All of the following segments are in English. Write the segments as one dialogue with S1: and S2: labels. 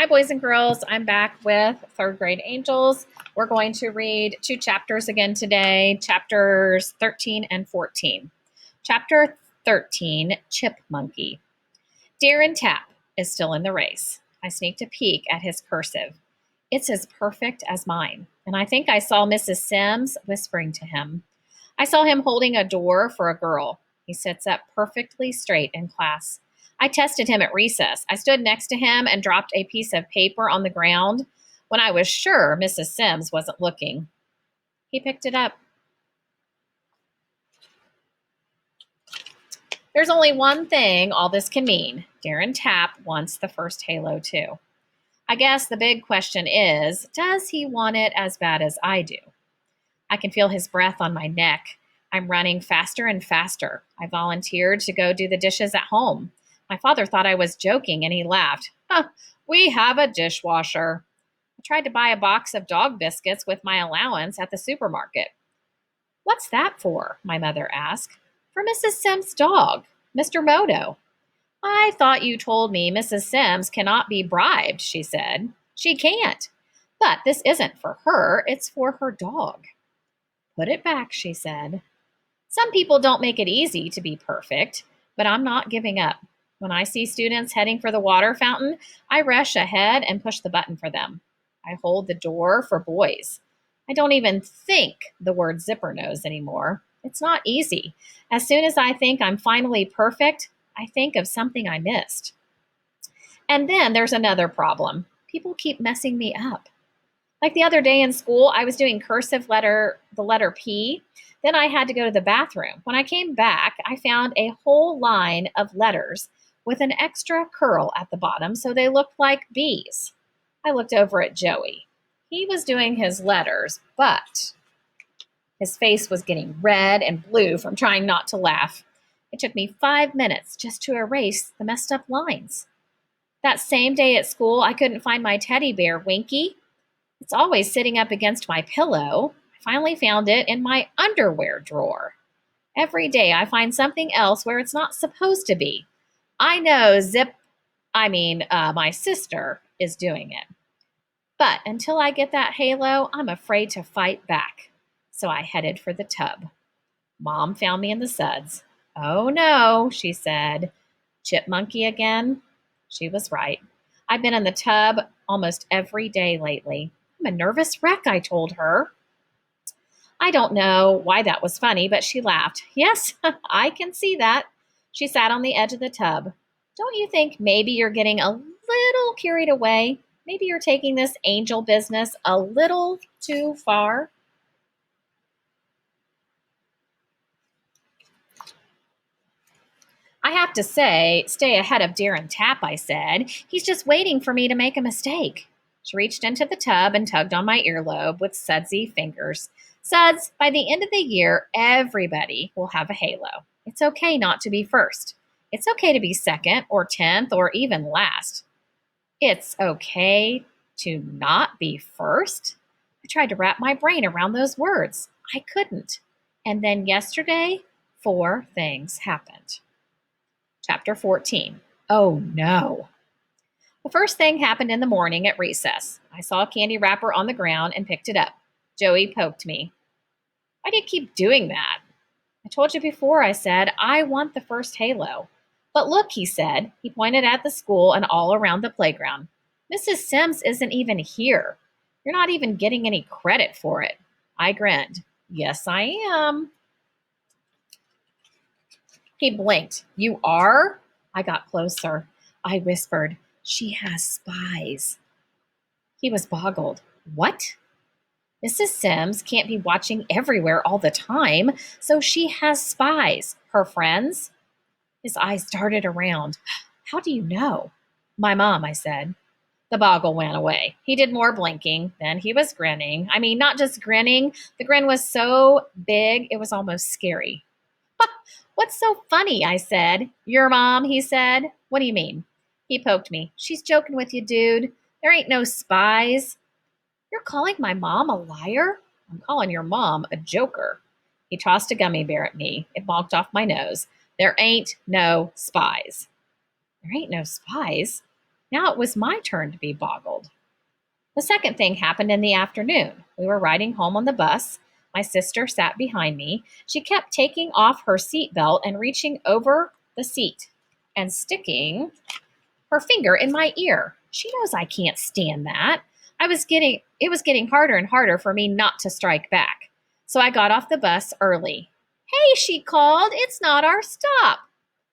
S1: Hi, boys and girls. I'm back with third grade angels. We're going to read two chapters again today, chapters 13 and 14. Chapter 13, Chip Monkey. Darren Tapp is still in the race. I sneaked a peek at his cursive. It's as perfect as mine, and I think I saw Mrs. Sims whispering to him. I saw him holding a door for a girl. He sits up perfectly straight in class. I tested him at recess. I stood next to him and dropped a piece of paper on the ground when I was sure Mrs. Sims wasn't looking. He picked it up. There's only one thing all this can mean. Darren Tapp wants the first halo too. I guess the big question is, does he want it as bad as I do? I can feel his breath on my neck. I'm running faster and faster. I volunteered to go do the dishes at home. My father thought I was joking and he laughed. Huh, we have a dishwasher. I tried to buy a box of dog biscuits with my allowance at the supermarket. What's that for? My mother asked. For Mrs. Sims' dog, Mr. Moto. I thought you told me Mrs. Sims cannot be bribed, she said. She can't. But this isn't for her, it's for her dog. Put it back, she said. Some people don't make it easy to be perfect, but I'm not giving up. When I see students heading for the water fountain, I rush ahead and push the button for them. I hold the door for boys. I don't even think the word zipper nose anymore. It's not easy. As soon as I think I'm finally perfect, I think of something I missed. And then there's another problem. People keep messing me up. Like the other day in school, I was doing the letter P. Then I had to go to the bathroom. When I came back, I found a whole line of letters with an extra curl at the bottom, so they looked like B's. I looked over at Joey. He was doing his letters, but his face was getting red and blue from trying not to laugh. It took me 5 minutes just to erase the messed up lines. That same day at school, I couldn't find my teddy bear, Winky. It's always sitting up against my pillow. I finally found it in my underwear drawer. Every day I find something else where it's not supposed to be. I know my sister is doing it. But until I get that halo, I'm afraid to fight back. So I headed for the tub. Mom found me in the suds. Oh no, she said. Chip monkey again? She was right. I've been in the tub almost every day lately. I'm a nervous wreck, I told her. I don't know why that was funny, but she laughed. Yes, I can see that. She sat on the edge of the tub. Don't you think maybe you're getting a little carried away? Maybe you're taking this angel business a little too far? I have to say, stay ahead of Darren Tapp, I said. He's just waiting for me to make a mistake. She reached into the tub and tugged on my earlobe with sudsy fingers. Suds, by the end of the year, everybody will have a halo. It's okay not to be first. It's okay to be second or 10th or even last. It's okay to not be first? I tried to wrap my brain around those words. I couldn't. And then yesterday, 4 things happened. Chapter 14. Oh no. The first thing happened in the morning at recess. I saw a candy wrapper on the ground and picked it up. Joey poked me. Why do you keep doing that? I told you before, I said, I want the first halo. But look, he said. He pointed at the school and all around the playground. Mrs. Sims isn't even here. You're not even getting any credit for it. I grinned. Yes, I am. He blinked. You are? I got closer. I whispered, she has spies. He was boggled. What? Mrs. Sims can't be watching everywhere all the time, so she has spies. Her friends? His eyes darted around. How do you know? My mom, I said. The boggle went away. He did more blinking. Then he was grinning. I mean, not just grinning. The grin was so big, it was almost scary. What's so funny? I said. Your mom, he said. What do you mean? He poked me. She's joking with you, dude. There ain't no spies. You're calling my mom a liar? I'm calling your mom a joker. He tossed a gummy bear at me. It bonked off my nose. There ain't no spies. There ain't no spies? Now it was my turn to be boggled. The second thing happened in the afternoon. We were riding home on the bus. My sister sat behind me. She kept taking off her seatbelt and reaching over the seat and sticking her finger in my ear. She knows I can't stand that. It was getting harder and harder for me not to strike back. So I got off the bus early. Hey, she called, it's not our stop.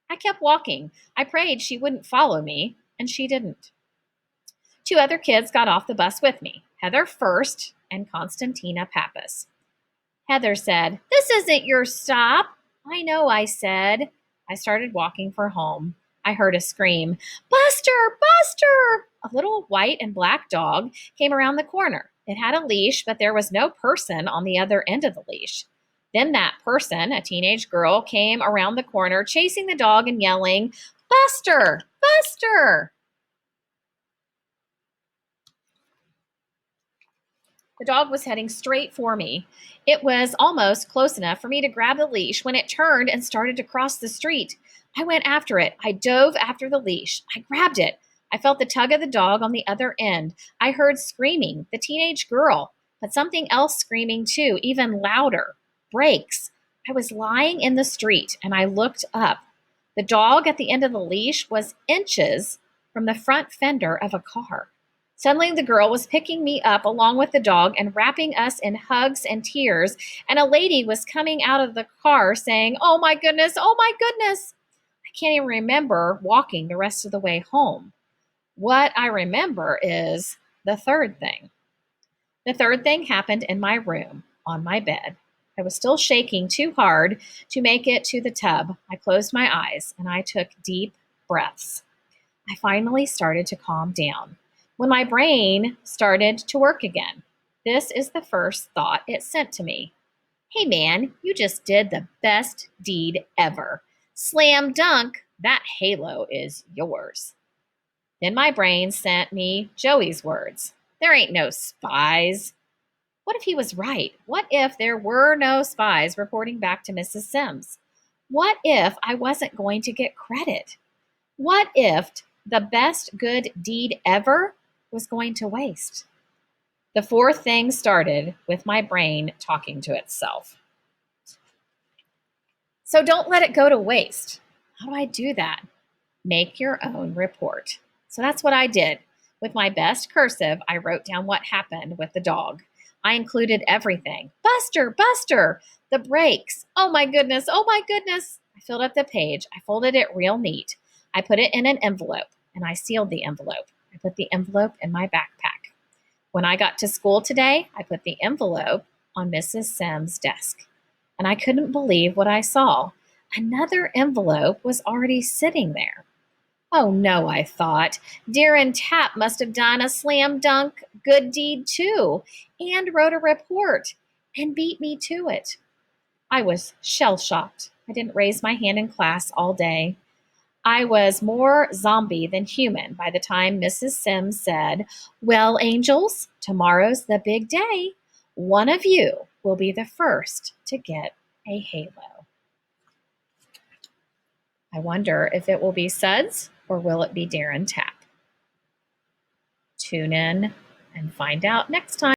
S1: I kept walking. I prayed she wouldn't follow me, and she didn't. Two other kids got off the bus with me, Heather first and Constantina Pappas. Heather said, "This isn't your stop." "I know," I said. I started walking for home. I heard a scream, "Buster! Buster!" A little white and black dog came around the corner. It had a leash, but there was no person on the other end of the leash. Then that person, a teenage girl, came around the corner, chasing the dog and yelling, "Buster! Buster!" The dog was heading straight for me. It was almost close enough for me to grab the leash when it turned and started to cross the street. I went after it. I dove after the leash. I grabbed it. I felt the tug of the dog on the other end. I heard screaming, the teenage girl, but something else screaming too, even louder. Brakes. I was lying in the street and I looked up. The dog at the end of the leash was inches from the front fender of a car. Suddenly, the girl was picking me up along with the dog and wrapping us in hugs and tears, and a lady was coming out of the car saying, "Oh my goodness, oh my goodness." I can't even remember walking the rest of the way home. What I remember is the third thing. The third thing happened in my room, on my bed. I was still shaking too hard to make it to the tub. I closed my eyes and I took deep breaths. I finally started to calm down when my brain started to work again. This is the first thought it sent to me. "Hey man, you just did the best deed ever. Slam dunk, that halo is yours." Then my brain sent me Joey's words. "There ain't no spies." What if he was right? What if there were no spies reporting back to Mrs. Sims? What if I wasn't going to get credit? What if the best good deed ever was going to waste? The fourth thing started with my brain talking to itself. So don't let it go to waste. How do I do that? Make your own report. So that's what I did. With my best cursive, I wrote down what happened with the dog. I included everything. "Buster, Buster!" The brakes. "Oh my goodness, oh my goodness." I filled up the page. I folded it real neat. I put it in an envelope and I sealed the envelope. I put the envelope in my backpack. When I got to school today, I put the envelope on Mrs. Sims' desk. And I couldn't believe what I saw. Another envelope was already sitting there. Oh no, I thought. Darren Tapp must have done a slam dunk good deed too, and wrote a report, and beat me to it. I was shell shocked. I didn't raise my hand in class all day. I was more zombie than human by the time Mrs. Sims said, "Well, angels, tomorrow's the big day. One of you will be the first to get a halo." I wonder if it will be Suds or will it be Darren Tapp? Tune in and find out next time.